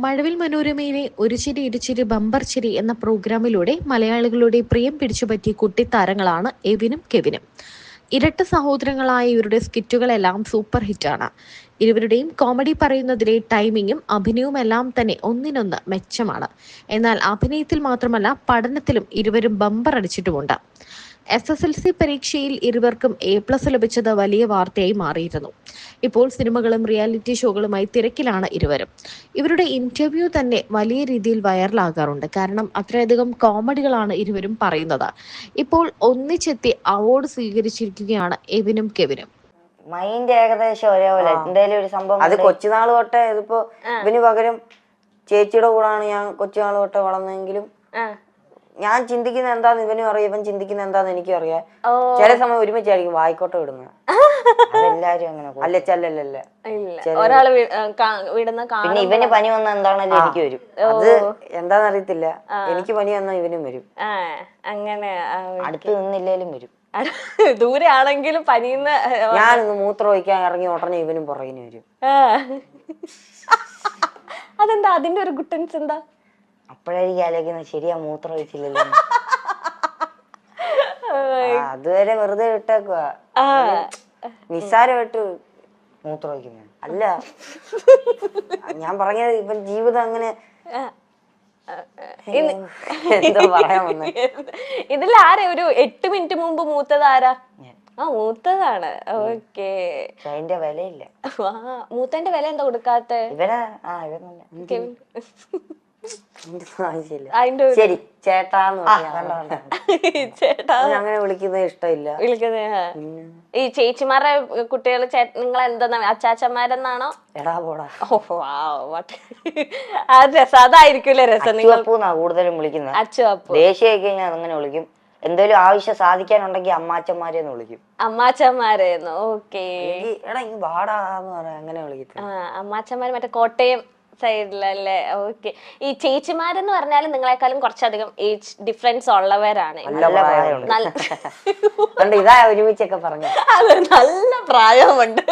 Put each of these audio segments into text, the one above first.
മഴവിൽ മനോരമയിലെ ഒരു ചിരി ഇരുചിരി ബമ്പർ ചിരി എന്ന പ്രോഗ്രാമിലൂടെ മലയാളികളുടെ പ്രിയം പിടിച്ചുപറ്റിയ കുട്ടിത്താരങ്ങളാണ് എവിനും കെവിനും. ഇരട്ട സഹോദരങ്ങളായ ഇവരുടെ സ്കിറ്റുകളെല്ലാം സൂപ്പർ ഹിറ്റാണ്. ഇരുവരുടെയും കോമഡി പറയുന്നതിലെ ടൈമിങ്ങും അഭിനയവും എല്ലാം തന്നെ ഒന്നിനൊന്ന് മെച്ചമാണ്. എന്നാൽ അഭിനയത്തിൽ മാത്രമല്ല പഠനത്തിലും ഇരുവരും ബമ്പർ അടിച്ചിട്ടുമുണ്ട്. SSLC പരീക്ഷയിൽ ഇരുവർക്കും A+ ലഭിച്ചത് വലിയ വാർത്തയായി മാറിയിരുന്നു. ഇപ്പോൾ സിനിമകളും റിയാലിറ്റി ഷോകളുമായി തിരക്കിലാണ് ഇരുവരും. ഇവരുടെ ഇന്റർവ്യൂ തന്നെ വലിയ രീതിയിൽ വൈറലാകാറുണ്ട്. കാരണം അത്രയധികം കോമഡികളാണ് ഇരുവരും പറയുന്നത്. ഇപ്പോൾ ഒന്നിച്ചെത്തി അവാർഡ് സ്വീകരിച്ചിരിക്കുകയാണ് എവിനും കെവിനും. മൈൻഡ് ഏകദേശം ഒരേപോലെ എന്തായാലും ഒരു സംഭവം അത് കൊച്ചുനാൾ തൊട്ടേ ഇതിപ്പോ ഇവന് പകരം ചേച്ചിയുടെ കൂടാണ് ഞാൻ കൊച്ചുനാൾ തൊട്ടേ വളർന്നെങ്കിലും ഞാൻ ചിന്തിക്കുന്ന എന്താന്ന് ഇവനും അറിയാം, ഇവൻ ചിന്തിക്കുന്ന എന്താന്ന് എനിക്കും അറിയാം. ചില സമയം ഒരുമിച്ചായിരിക്കും വായിക്കോട്ടെ വിടുന്നത്. അതെല്ലാരും അങ്ങനെ അല്ലച്ചല്ലല്ല പിന്നെ ഇവന് പനി വന്ന എന്താണല്ലോ എനിക്ക് വരും. അത് എന്താന്ന് അറിയത്തില്ല. എനിക്ക് പനി വന്നാൽ ഇവനും വരും. അങ്ങനെ അടുത്ത് നിന്നില്ലേലും വരും. ദൂരെ ആണെങ്കിലും പനിയുന്ന ഞാനൊന്ന് മൂത്രം ഒഴിക്കാൻ ഇറങ്ങി ഉടനെ ഇവനും പുറകിന് വരും. അതെന്താ അതിന്റെ ഒരു ഗുട്ടൻസ് എന്താ? അപ്പോഴായിരിക്കും ആലോചിക്കുന്നത് ശരിയാ മൂത്രം ഒഴിച്ചില്ലല്ലോ. അതുവരെ വെറുതെ വിട്ടേക്കുക. നിസ്സാരമായിട്ട് മൂത്രം ഒഴിക്കുന്ന അല്ല ഞാൻ പറഞ്ഞത്. ഇപ്പം ജീവിതം അങ്ങനെ എന്തോ പറയാൻ വന്ന ഇതിൽ ആരാ ഒരു 8 മിനിറ്റ് മുമ്പ് മൂത്തത് ആരാ? മൂത്തതാണ്. ഓക്കേ. അതിന്റെ വിലയില്ല. മൂത്തന്റെ വില എന്താ കൊടുക്കാത്ത? ശരി ചേട്ടാന്ന് ചേട്ടാ അങ്ങനെ വിളിക്കുന്നത് ഇഷ്ടമില്ല. ഈ ചേച്ചിമാരുടെ കുട്ടികൾ നിങ്ങൾ എന്താ അച്ചാച്ചന്മാരെന്നാണോ? എടാ പോടാ. രസം അതായിരിക്കൂലേ രസം. നിങ്ങൾ കൂടുതലും വിളിക്കുന്നത് അച്ചുവപ്പു. ദേശീയ കഴിഞ്ഞാൽ അങ്ങനെ വിളിക്കും. എന്തെങ്കിലും ആവശ്യം സാധിക്കാനുണ്ടെങ്കിൽ അമ്മാച്ചന്മാരെന്ന് വിളിക്കും. അമ്മാച്ചന്മാരെന്ന്. ഓക്കേ. എടാ ഈ വാടാന്ന് പറയാ അങ്ങനെ വിളിക്കും. അമ്മാച്ചന്മാര് മറ്റേ കോട്ടയം സൈഡിലല്ലേ? ഓക്കെ. ഈ ചേച്ചിമാരെന്ന് പറഞ്ഞാലും നിങ്ങളെക്കാളും കുറച്ചധികം ഏജ് ഡിഫറൻസ് ഉള്ളവരാണ്. ഇതാ ഒരുമിച്ചൊക്കെ പറഞ്ഞു. അതെ, നല്ല പ്രായമുണ്ട്.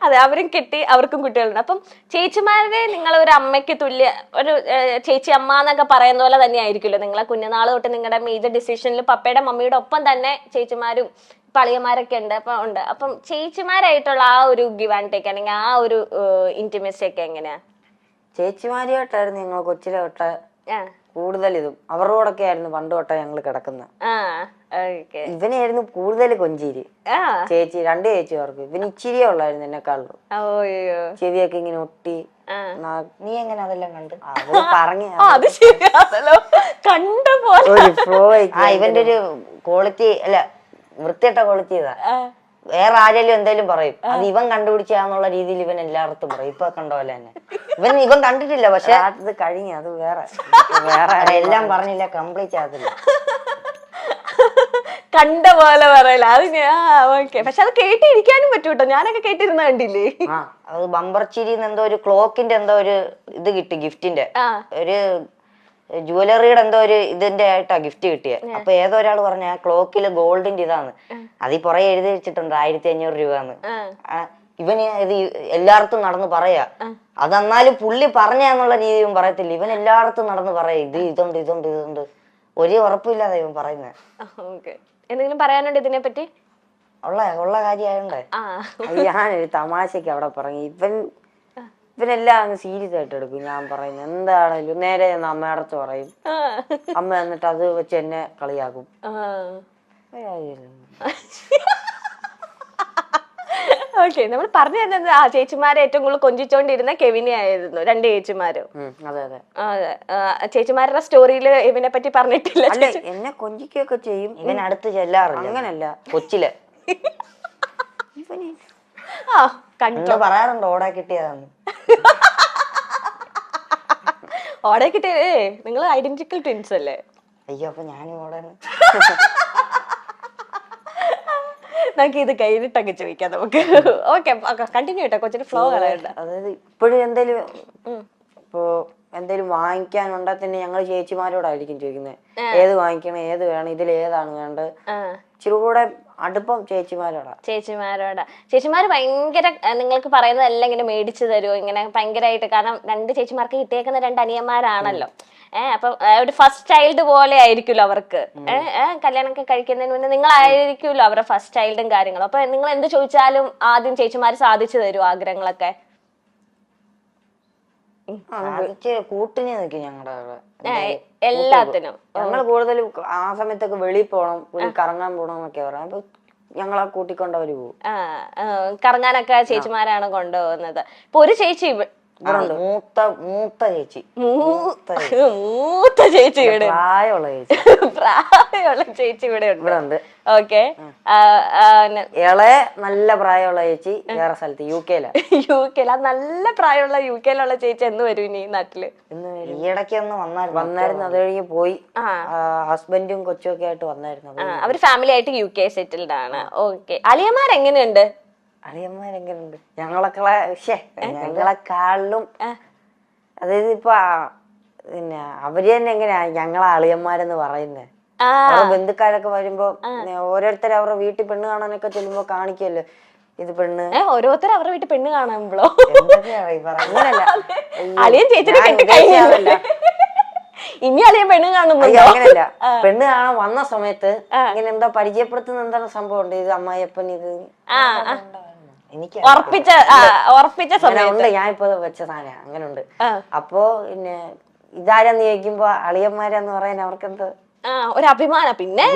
അതെ, അവരും കിട്ടി, അവർക്കും കുട്ടികളുണ്ട്. അപ്പം ചേച്ചിമാരെ നിങ്ങൾ ഒരു അമ്മയ്ക്ക് തുല്യ ഒരു ചേച്ചി അമ്മ എന്നൊക്കെ പറയുന്ന പോലെ തന്നെ ആയിരിക്കുമല്ലോ നിങ്ങളെ കുഞ്ഞുനാൾ തൊട്ട് നിങ്ങളുടെ മേജർ ഡിസിഷനിൽ പപ്പയുടെ മമ്മിയുടെ ഒപ്പം തന്നെ ചേച്ചിമാരും പളിയന്മാരൊക്കെ ഉണ്ട്. അപ്പം ചേച്ചിമാരായിട്ടുള്ള ആ ഒരു ഗിവ് ആൻഡ് ടേക്ക് അല്ലെങ്കിൽ ആ ഒരു ഇന്റിമസി ഒക്കെ എങ്ങനെയാ? ചേച്ചിമാരിയായിട്ടായിരുന്നു ഞങ്ങൾ കൊച്ചിലെ തൊട്ട് കൂടുതൽ ഇതും അവരോടൊക്കെ ആയിരുന്നു പണ്ട് തൊട്ടേ ഞങ്ങൾ കിടക്കുന്നത്. ഇവനായിരുന്നു കൂടുതൽ കൊഞ്ചേരി. ചേച്ചി 2 ചേച്ചിമാർക്ക് ഇവന് ഇച്ചിരിയേ ഉള്ളായിരുന്നു എന്നെക്കാളും. ചെവിയൊക്കെ ഇങ്ങനെ ഒട്ടി. നീ എങ്ങനെ അതെല്ലാം കണ്ട് പറഞ്ഞു? ഇവന്റെ ഒരു ക്വാളിറ്റി അല്ല, വൃത്തിയിട്ട ക്വാളിറ്റി ഇതാ. വേറെ ആരെങ്കിലും എന്തായാലും പറയും അത് ഇവൻ കണ്ടുപിടിച്ചാന്നുള്ള രീതിയിൽ ഇവൻ എല്ലായിടത്തും പറയും. ഇപ്പൊ കണ്ട പോലെ തന്നെ ഇവൻ കണ്ടിട്ടില്ല, പക്ഷെ അത് കഴിഞ്ഞ അത് വേറെ എല്ലാം പറഞ്ഞില്ല, കംപ്ലീറ്റ് ആകത്തില്ല. കണ്ട പോലെ പറയല അത്. ഓക്കെ. പക്ഷെ അത് കേട്ടിരിക്കാനും പറ്റൂട്ടോ. ഞാനൊക്കെ കേട്ടിരുന്ന കണ്ടില്ലേ? അത് ബമ്പർ ചിരിന്ന് എന്തോ ഒരു ക്ലോക്കിന്റെ എന്തോ ഒരു ഇത് കിട്ടി, ഗിഫ്റ്റിന്റെ ഒരു ജുവലറിയുടെ എന്തോ ഒരു ഇതിന്റെ ആയിട്ടാ ഗിഫ്റ്റ് കിട്ടിയത്. അപ്പൊ ഏതോ ഒരാൾ പറഞ്ഞ ആ ക്ലോക്കില് ഗോൾഡിന്റെ ഇതാണ്, അതിൽ പുറകെ എഴുതി വെച്ചിട്ടുണ്ട് 1500 രൂപന്ന്. ഇവന് ഇത് എല്ലായിടത്തും നടന്ന് പറയാ. അതെന്നാലും പുള്ളി പറഞ്ഞെന്നുള്ള രീതിയും പറയത്തില്ല. ഇവൻ എല്ലായിടത്തും നടന്ന് പറയാ ഇത് ഇതുണ്ട്. ഒരു ഉറപ്പില്ലാതെ ഇവൻ പറയുന്നത്. എന്തെങ്കിലും പറയാനുണ്ട് ഇതിനെ പറ്റി? ഉള്ള കാര്യമായോണ്ടേ ഞാനൊരു തമാശക്ക് അവിടെ പറഞ്ഞു. ഇവനെല്ലാം അങ്ങ് സീരിയസ് ആയിട്ട് എടുക്കും. ഞാൻ പറയുന്നത് എന്താണെങ്കിലും നേരെ അമ്മയടത്ത് പറയും. അമ്മ എന്നിട്ട് അത് വെച്ച് എന്നെ കളിയാക്കും. ഓക്കെ. നമ്മൾ പറഞ്ഞു തന്നത് ചേച്ചിമാരെ ഏറ്റവും കൂടുതൽ കൊഞ്ചിച്ചോണ്ടിരുന്ന കെവിനെ ആയിരുന്നു. 2 ചേച്ചിമാരും. അതെ. ചേച്ചിമാരുടെ സ്റ്റോറിയില് ഇവനെ പറ്റി പറഞ്ഞിട്ടില്ല. എന്നെ കൊഞ്ചിക്കൊക്കെ ചെയ്യും. ഇവൻ അടുത്ത് ചെല്ലാറില്ല. അങ്ങനല്ല, കൊച്ചില് പറയാറുണ്ട് ഓടെ കിട്ടിയതാന്ന്. ഓടെ കിട്ടിയേ നിങ്ങൾ ഐഡന്റിക്കൽ ട്വിൻസ് അല്ലേ? അയ്യോ, അപ്പൊ ഞാനും ഓടെ. നമുക്ക് ഇത് കഴിഞ്ഞിട്ടൊക്കെ ചോദിക്കാം നമുക്ക്. ഓക്കെ, കണ്ടിന്യൂ ചെയ്യട്ടെ. കൊച്ചിന് ഫ്ലോ കളയണ്ട. അതായത് ഇപ്പോഴും എന്തേലും വാങ്ങിക്കാനുണ്ടെ തന്നെ ഞങ്ങൾ ചേച്ചിമാരോടായിരിക്കും ചോദിക്കുന്നത് ഏത് വാങ്ങിക്കണം, ഏത് വേണം, ഇതിൽ ഏതാണ് വേണ്ടത്. ഇച്ചിരി കൂടെ അടുപ്പം ചേച്ചിമാരോടാ. ചേച്ചിമാര് ഭയങ്കര നിങ്ങൾക്ക് പറയുന്നതെല്ലാം ഇങ്ങനെ മേടിച്ചു തരുമോ ഇങ്ങനെ ഭയങ്കരമായിട്ട്? കാരണം 2 ചേച്ചിമാർക്ക് കിട്ടിയേക്കുന്ന 2 അനിയന്മാരാണല്ലോ. അപ്പൊ ഒരു ഫസ്റ്റ് ചൈൽഡ് പോലെ ആയിരിക്കുമല്ലോ അവർക്ക്. കല്യാണമൊക്കെ കഴിക്കുന്നതിന് മുന്നേ നിങ്ങളായിരിക്കുമല്ലോ അവരുടെ ഫസ്റ്റ് ചൈൽഡും കാര്യങ്ങളും. അപ്പൊ നിങ്ങൾ എന്ത് ചോദിച്ചാലും ആദ്യം ചേച്ചിമാര് സാധിച്ചു തരും ആഗ്രഹങ്ങളൊക്കെ? കൂട്ടിന് നിൽക്കും ഞങ്ങളുടെ എല്ലാത്തിനും. ഞങ്ങള് കൂടുതലും ആ സമയത്തൊക്കെ വെളിയിൽ പോണം, കറങ്ങാൻ പോണം എന്നൊക്കെ പറയാം. അപ്പൊ ഞങ്ങളെ കൂട്ടിക്കൊണ്ടവര് പോകും. കറങ്ങാനൊക്കെ ചേച്ചിമാരാണ് കൊണ്ടുപോകുന്നത്. ഇപ്പൊ ഒരു ചേച്ചി മൂത്ത ചേച്ചി ഇവിടെ പ്രായമുള്ള ചേച്ചി ഇവിടെ ഉണ്ട്. ഓക്കെ. ഇളയ നല്ല പ്രായമുള്ള ചേച്ചി വേറെ സ്ഥലത്ത് യുകെയിലാ. നല്ല പ്രായമുള്ള യുകെയിലുള്ള ചേച്ചി എന്ന് വരും ഇനി നാട്ടില്? ഈയിടയ്ക്ക് ഒന്ന് വന്നായിരുന്നു. അത് കഴിഞ്ഞ് പോയി. ഹസ്ബൻഡും കൊച്ചും ഒക്കെ ആയിട്ട് വന്നായിരുന്നു. അവര് ഫാമിലി ആയിട്ട് UK സെറ്റിൽഡ് ആണ്. ഓക്കെ. അളിയന്മാരെങ്ങനെയുണ്ട്? അളിയന്മാരെങ്ങനെയുണ്ട്? ഞങ്ങളെക്കാളിലും അതായത് ഇപ്പൊ പിന്നെ അവര് തന്നെ എങ്ങനെയാ ഞങ്ങളെ അളിയന്മാരെന്ന് പറയുന്നത്? ബന്ധുക്കാരൊക്കെ വരുമ്പോ ഓരോരുത്തർ അവരുടെ വീട്ടിൽ പെണ്ണ് കാണാനൊക്കെ ചെല്ലുമ്പോ കാണിക്കല്ലോ, ഇത് പെണ്ണ്. ഓരോരുത്തർ അവരുടെ വീട്ടിൽ പെണ്ണ് കാണുമ്പോ അങ്ങനല്ല, അളിയൻ ചേച്ചിനെ കെട്ടി കഴിഞ്ഞില്ല, ഇനി അളിയൻ പെണ്ണ് കാണുമ്പോ അങ്ങനല്ല. പെണ്ണ് കാണാൻ വന്ന സമയത്ത് ഇങ്ങനെ എന്താ പരിചയപ്പെടുത്തുന്ന എന്താണ് സംഭവം ഉണ്ട്, ഇത് അമ്മായിയപ്പൻ, ഇത് എനിക്ക് ഉറപ്പിച്ച സമയമുണ്ട്. ഞാനിപ്പോ വെച്ച സാധനം അങ്ങനെ ഉണ്ട്. അപ്പൊ പിന്നെ ഇതാരാന്ന് ചോദിക്കുമ്പോ അളിയന്മാരാന്ന് പറയാൻ അവർക്കെന്തോ ഒരു അഭിമാനം. പിന്നെ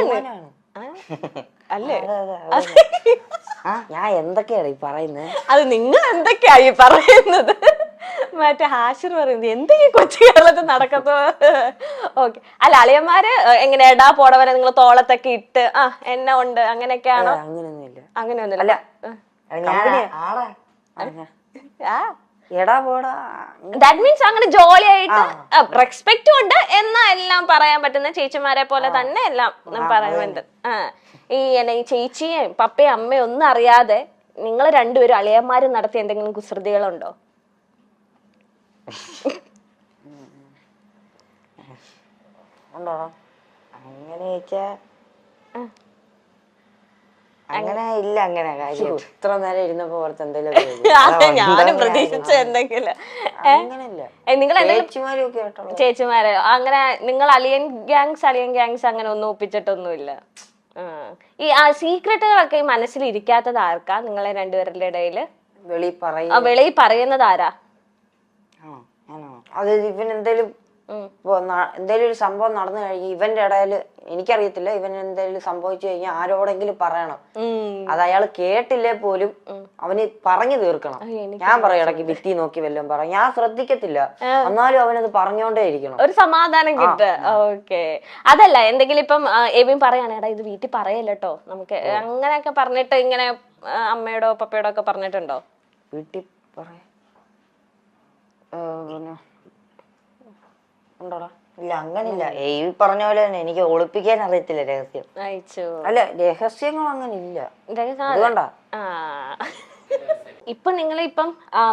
അല്ലേ ഞാൻ എന്തൊക്കെയാണ് ഈ പറയുന്നത്? അത് നിങ്ങൾ എന്തൊക്കെയാ ഈ പറയുന്നത്? മറ്റേ ഹാഷിർ പറയുന്നത് എന്തൊക്കെ കൊച്ചു കേരളത്തിൽ നടക്കത്തോ? ഓക്കെ. അല്ല, അളിയന്മാര് എങ്ങനെ എടാ പോടവരെ നിങ്ങൾ തോളത്തൊക്കെ ഇട്ട് എന്നെ ഉണ്ട് അങ്ങനെയൊക്കെയാണോ? അങ്ങനെയൊന്നുമില്ല. ദാറ്റ് മീൻസ് അങ്ങനെ ജോലിയായിട്ട് റെസ്പെക്റ്റും ഉണ്ട് എന്നാ എല്ലാം പറയാൻ പറ്റുന്ന ചേച്ചിമാരെ പോലെ തന്നെ എല്ലാം പറയാനുണ്ട്. ഈ ചേച്ചിയും പപ്പയും അമ്മയും ഒന്നും അറിയാതെ നിങ്ങൾ രണ്ടുപേരും അളിയന്മാരും നടത്തിയ എന്തെങ്കിലും കുസൃതികളുണ്ടോ? അങ്ങനെ ചോദിച്ചാ അങ്ങനെ ഇല്ല. അങ്ങനെ കാര്യം ഇത്ര നേരം ഇരുന്നപ്പോ പുറത്ത് എന്തെങ്കിലും ഞാനും പ്രതീക്ഷിച്ച എന്തെങ്കിലും ചേച്ചിമാരെ അങ്ങനെ നിങ്ങൾ അലിയൻ ഗ്യാങ്സ് അങ്ങനെ ഒന്നും ഒപ്പിച്ചിട്ടൊന്നുമില്ല. ഈ സീക്രട്ടുകളൊക്കെ ഈ മനസ്സിൽ ഇരിക്കാത്തത് ആർക്കാ നിങ്ങളെ രണ്ടുപേരുടെ ഇടയില്? വെളിയിൽ പറയുന്നത് ആരാ? അത് ഇവൻ എന്തേലും എന്തേലും ഒരു സംഭവം നടന്നു കഴിഞ്ഞ് ഇവന്റെ ഇടയില് എനിക്കറിയത്തില്ല, ഇവൻ എന്തെങ്കിലും സംഭവിച്ചു കഴിഞ്ഞാൽ ആരോടെങ്കിലും പറയണം. അത് അയാൾ കേട്ടില്ലേ പോലും അവന് പറഞ്ഞു തീർക്കണം. ഞാൻ പറയും ഇടയ്ക്ക് ഭിത്തി നോക്കി വല്ലതും പറയാം, ഞാൻ ശ്രദ്ധിക്കത്തില്ല, എന്നാലും അവനത് പറഞ്ഞോണ്ടേ ഇരിക്കണം, ഒരു സമാധാനം കിട്ടുക. ഓക്കെ. അതല്ല, എന്തെങ്കിലും ഇപ്പം എവിൻ പറയാണ് എടാ ഇത് വീട്ടിൽ പറയല്ലോ നമുക്ക്, അങ്ങനെയൊക്കെ പറഞ്ഞിട്ട് ഇങ്ങനെ അമ്മയോടോ പപ്പയോടോ ഒക്കെ പറഞ്ഞിട്ടുണ്ടോ? വീട്ടിൽ പറയാ ഇല്ല, അങ്ങനില്ല. ഈ പറഞ്ഞ പോലെ തന്നെ എനിക്ക് ഒളിപ്പിക്കാൻ അറിയത്തില്ല രഹസ്യം. അല്ല, രഹസ്യങ്ങൾ അങ്ങനെ ഇല്ല. അതുകൊണ്ടാ ഇപ്പൊ നിങ്ങളിപ്പം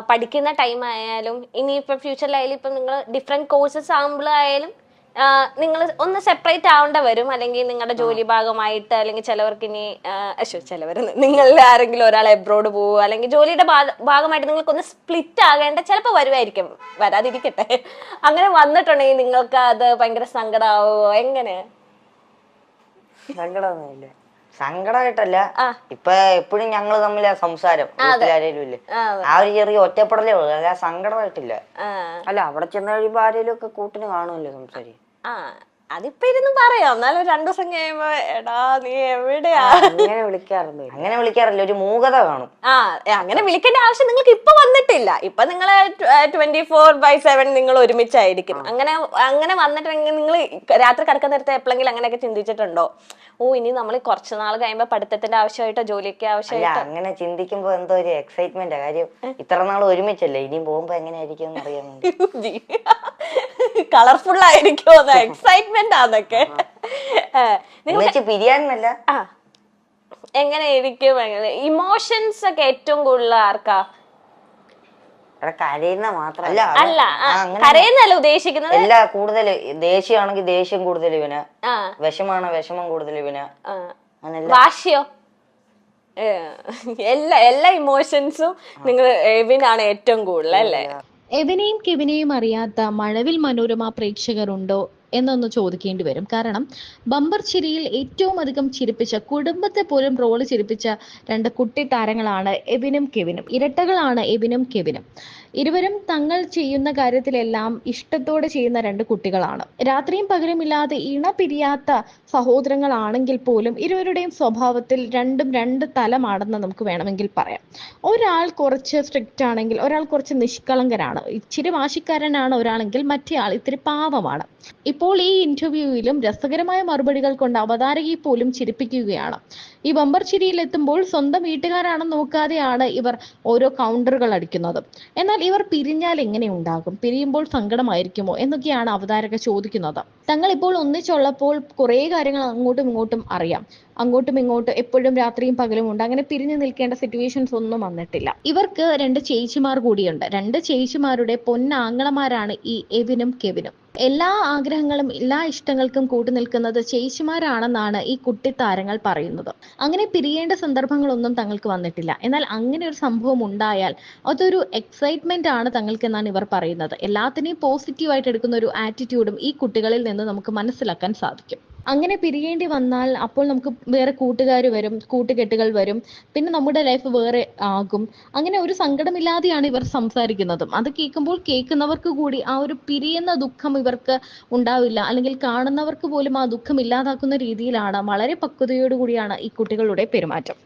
പഠിക്കുന്ന ടൈം ആയാലും ഇനിയിപ്പൊ ഫ്യൂച്ചറിലായാലും ഇപ്പം നിങ്ങൾ ഡിഫറെന്റ് കോഴ്സസ് ആകുമ്പോഴായാലും നിങ്ങൾ ഒന്ന് സെപ്പറേറ്റ് ആവേണ്ട വരും. അല്ലെങ്കിൽ നിങ്ങളുടെ ജോലി ഭാഗമായിട്ട്, അല്ലെങ്കിൽ ചിലവർക്ക് ഇനി നിങ്ങളിൽ ആരെങ്കിലും ഒരാൾ എബ്രോഡ് പോവുക, അല്ലെങ്കിൽ ജോലിയുടെ ഭാഗമായിട്ട് നിങ്ങൾക്കൊന്ന് സ്പ്ലിറ്റ് ആകേണ്ട ചിലപ്പോൾ വരുമായിരിക്കും, വരാതിരിക്കട്ടെ. അങ്ങനെ വന്നിട്ടുണ്ടെങ്കിൽ നിങ്ങൾക്ക് അത് ഭയങ്കര സങ്കടമാവോ? എങ്ങനെ? സങ്കടമൊന്നുമില്ല. സങ്കടമായിട്ടല്ല, ഇപ്പൊ എപ്പോഴും ഞങ്ങള് തമ്മിലാ സംസാരം, ആരേലും ഇല്ലേ, ആ ഒരു ചെറിയ ഒറ്റപ്പെടലേ ഉള്ളു, അല്ല സങ്കടമായിട്ടില്ല. അല്ല, അവിടെ ചെന്ന് കഴിയുമ്പോ ആരേലും ഒക്കെ കൂട്ടിന് കാണുമല്ലോ സംസാരിക്കും. അതിപ്പോ ഇരുന്ന് പറയാം, എന്നാലും 2 ദിവസം കഴിയുമ്പോ എടാ നീ എവിടെയാ അങ്ങനെ വിളിക്കാറില്ല, ഒരു മൂകത കാണും. അങ്ങനെ വിളിക്കേണ്ട ആവശ്യം നിങ്ങൾക്ക് ഇപ്പൊ വന്നിട്ടില്ല. ഇപ്പൊ നിങ്ങള് 24/7 നിങ്ങൾ ഒരുമിച്ചായിരിക്കും. അങ്ങനെ വന്നിട്ടുണ്ടെങ്കിൽ നിങ്ങൾ രാത്രി കിടക്കുന്ന നേരത്തെ എപ്പോഴെങ്കിലും അങ്ങനെയൊക്കെ ചിന്തിച്ചിട്ടുണ്ടോ? ഇനി നമ്മൾ കുറച്ച് നാൾ കഴിയുമ്പോ പഠിത്തത്തിന്റെ ആവശ്യമായിട്ടോ ജോലിയൊക്കെ ആവശ്യമായിട്ടോ? അങ്ങനെ ചിന്തിക്കുമ്പോ എന്തോ ഒരു എക്സൈറ്റ്മെന്റ് കാര്യം, ഇത്ര നാൾ ഒരുമിച്ചല്ലേ, ഇനിയും പോകുമ്പോ എങ്ങനെയായിരിക്കും അറിയാൻ. കളർഫുൾ ആയിരിക്കും, എക്സൈറ്റ്മെന്റ് ആന്നൊക്കെ. പിരിയാനല്ല, എങ്ങനെയായിരിക്കും? ഇമോഷൻസ് ഒക്കെ ഏറ്റവും കൂടുതൽ ആർക്കാ? കരയുന്ന മാത്രല്ല, അല്ല കരയുന്നല്ല ഉദ്ദേശിക്കുന്നത്. എല്ലാ കൂടുതൽ ദേഷ്യമാണെങ്കിൽ ദേഷ്യം കൂടുതൽ ഇവന്, വിഷമാണ് വിഷമം കൂടുതൽ ഇവന്. വാശിയോ? എല്ലാ ഇമോഷൻസും നിങ്ങൾ എവിനാണ് ഏറ്റവും കൂടുതൽ അല്ലേ? എവിനെയും കെവിനെയും അറിയാത്ത മഴവിൽ മനോരമ പ്രേക്ഷകരുണ്ടോ എന്നൊന്ന് ചോദിക്കേണ്ടി വരും. കാരണം ബമ്പർ ചിരിയിൽ ഏറ്റവും അധികം ചിരിപ്പിച്ച, കുടുംബത്തെ പോലും റോള് ചിരിപ്പിച്ച രണ്ട് കുട്ടി താരങ്ങളാണ് എബിനും കെവിനും. ഇരട്ടകളാണ് എബിനും കെവിനും. ഇരുവരും തങ്ങൾ ചെയ്യുന്ന കാര്യത്തിലെല്ലാം ഇഷ്ടത്തോടെ ചെയ്യുന്ന രണ്ട് കുട്ടികളാണ്. രാത്രിയും പകലുമില്ലാതെ ഇണ പിരിയാത്ത സഹോദരങ്ങളാണെങ്കിൽ പോലും ഇരുവരുടെയും സ്വഭാവത്തിൽ രണ്ടും രണ്ട് തലമാണെന്ന് നമുക്ക് വേണമെങ്കിൽ പറയാം. ഒരാൾ കുറച്ച് സ്ട്രിക്റ്റ് ആണെങ്കിൽ ഒരാൾ കുറച്ച് നിഷ്കളങ്കരാണ്. ഇച്ചിരി വാശിക്കാരനാണ് ഒരാളെങ്കിൽ മറ്റേ ആൾ ഇത്തിരി പാവമാണ്. ഇപ്പോൾ ഈ ഇന്റർവ്യൂവിലും രസകരമായ മറുപടികൾ കൊണ്ട് അവതാരകയെ പോലും ചിരിപ്പിക്കുകയാണ്. ഈ ബമ്പർ ചിരിയിൽ എത്തുമ്പോൾ സ്വന്തം വീട്ടുകാരാണെന്ന് നോക്കാതെയാണ് ഇവർ ഓരോ കൗണ്ടറുകൾ അടിക്കുന്നത്. എന്നാൽ ഇവർ പിരിഞ്ഞാൽ എങ്ങനെ ഉണ്ടാകും, പിരിയുമ്പോൾ സങ്കടമായിരിക്കുമോ എന്നൊക്കെയാണ് അവതാരക ചോദിക്കുന്നത്. തങ്ങൾ ഇപ്പോൾ ഒന്നിച്ചുള്ളപ്പോൾ കുറേ കാര്യങ്ങൾ അങ്ങോട്ടും ഇങ്ങോട്ടും അറിയാം. അങ്ങോട്ടും ഇങ്ങോട്ടും എപ്പോഴും രാത്രിയും പകലും ഉണ്ട്. അങ്ങനെ പിരിഞ്ഞു നിൽക്കേണ്ട സിറ്റുവേഷൻസ് ഒന്നും വന്നിട്ടില്ല. ഇവർക്ക് രണ്ട് ചേച്ചിമാർ കൂടിയുണ്ട്. രണ്ട് ചേച്ചിമാരുടെ പൊന്നാങ്ങളമാരാണ് ഈ എവിനും കെവിനും. എല്ലാ ആഗ്രഹങ്ങളും എല്ലാ ഇഷ്ടങ്ങൾക്കും കൂട്ടുനിൽക്കുന്നത് ചേച്ചിമാരാണെന്നാണ് ഈ കുട്ടിത്താരങ്ങൾ പറയുന്നത്. അങ്ങനെ പിരിയേണ്ട സന്ദർഭങ്ങളൊന്നും തങ്ങൾക്ക് വന്നിട്ടില്ല. എന്നാൽ അങ്ങനെ ഒരു സംഭവം ഉണ്ടായാൽ അതൊരു എക്സൈറ്റ്മെന്റ് ആണ് തങ്ങൾക്കെന്നാണ് ഇവർ പറയുന്നത്. എല്ലാത്തിനെയും പോസിറ്റീവായിട്ട് എടുക്കുന്ന ഒരു ആറ്റിറ്റ്യൂഡും ഈ കുട്ടികളിൽ നിന്ന് നമുക്ക് മനസ്സിലാക്കാൻ സാധിക്കും. അങ്ങനെ പിരിയേണ്ടി വന്നാൽ അപ്പോൾ നമുക്ക് വേറെ കൂട്ടുകാർ വരും, കൂട്ടുകെട്ടുകൾ വരും, പിന്നെ നമ്മുടെ ലൈഫ് വേറെ ആകും. അങ്ങനെ ഒരു സങ്കടമില്ലാതെയാണ് ഇവർ സംസാരിക്കുന്നതും. അത് കേൾക്കുമ്പോൾ കേൾക്കുന്നവർക്ക് കൂടി ആ ഒരു പിരിയുന്ന ദുഃഖം ഇവർക്ക് ഉണ്ടാവില്ല, അല്ലെങ്കിൽ കാണുന്നവർക്ക് പോലും ആ ദുഃഖം ഇല്ലാതാക്കുന്ന രീതിയിലാണ്, വളരെ പക്വതയോടുകൂടിയാണ് ഈ കുട്ടികളുടെ പെരുമാറ്റം.